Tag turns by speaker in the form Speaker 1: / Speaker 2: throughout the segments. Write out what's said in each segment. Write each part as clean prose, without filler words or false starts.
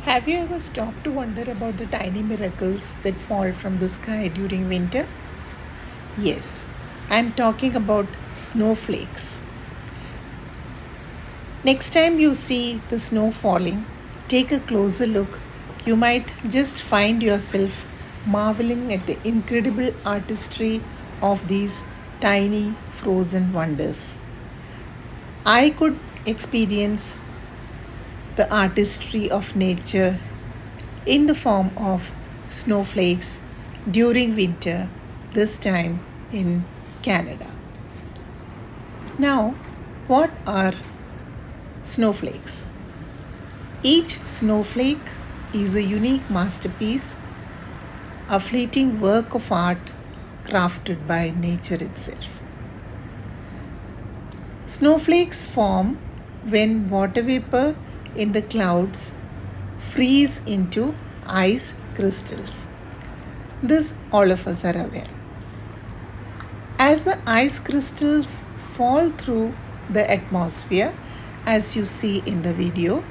Speaker 1: Have you ever stopped to wonder about the tiny miracles that fall from the sky during winter? Yes, I'm talking about snowflakes. Next time you see the snow falling, take a closer look. You might just find yourself marveling at the incredible artistry of these tiny frozen wonders. I could experience the artistry of nature in the form of snowflakes during winter, this time in Canada. Now, what are snowflakes? Each snowflake is a unique masterpiece, a fleeting work of art crafted by nature itself. Snowflakes form when water vapor in the clouds freeze into ice crystals. This all of us are aware. As the ice crystals fall through the atmosphere, as you see in the video,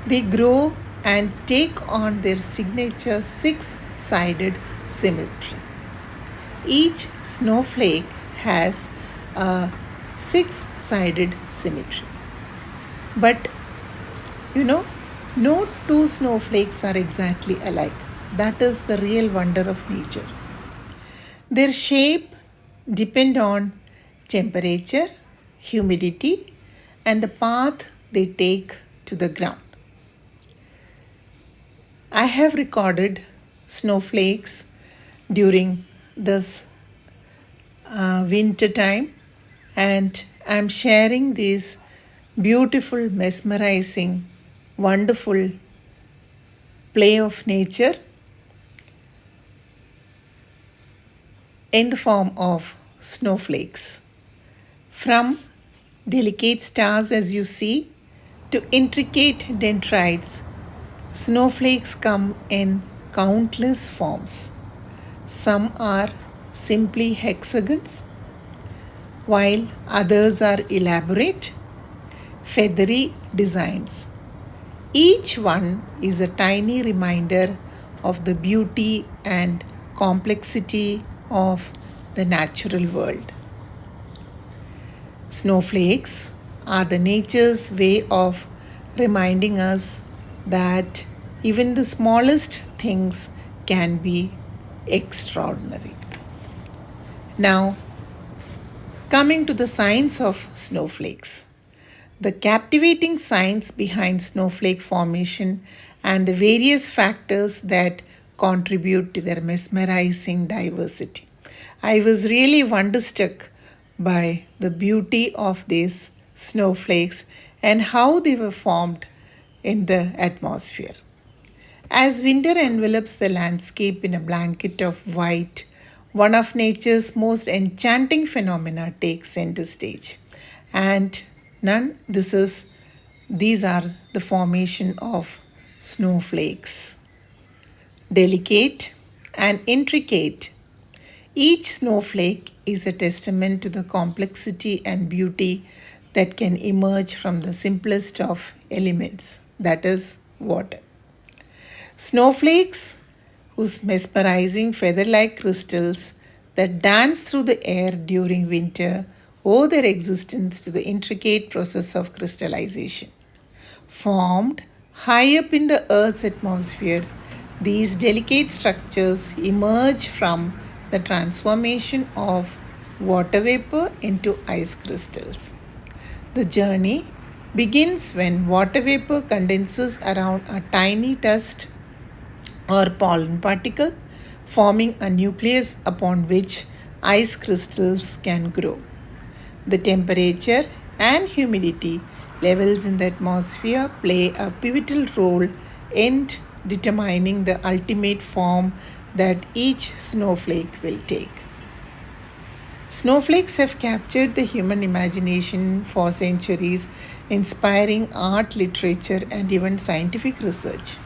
Speaker 1: they grow and take on their signature six-sided symmetry. Each snowflake has a six-sided symmetry. But no two snowflakes are exactly alike. That is the real wonder of nature. Their shape depend on temperature, humidity, and the path they take to the ground. I have recorded snowflakes during this winter time, and I'm sharing these beautiful, mesmerizing, wonderful play of nature in the form of snowflakes. From delicate stars, as you see, to intricate dendrites, snowflakes come in countless forms. Some are simply hexagons, while others are elaborate, feathery designs. Each one is a tiny reminder of the beauty and complexity of the natural world. Snowflakes are the nature's way of reminding us that even the smallest things can be extraordinary. Now, coming to the science of snowflakes. The captivating science behind snowflake formation and the various factors that contribute to their mesmerizing diversity. I was really wonderstruck by the beauty of these snowflakes and how they were formed in the atmosphere. As winter envelops the landscape in a blanket of white, one of nature's most enchanting phenomena takes center stage. And these are the formation of snowflakes. Delicate and intricate, each snowflake is a testament to the complexity and beauty that can emerge from the simplest of elements, that is, water. Snowflakes, whose mesmerizing feather like crystals that dance through the air during winter, owe their existence to the intricate process of crystallization. Formed high up in the Earth's atmosphere, these delicate structures emerge from the transformation of water vapor into ice crystals. The journey begins when water vapor condenses around a tiny dust or pollen particle, forming a nucleus upon which ice crystals can grow. The temperature and humidity levels in the atmosphere play a pivotal role in determining the ultimate form that each snowflake will take. Snowflakes have captured the human imagination for centuries, inspiring art, literature, and even scientific research.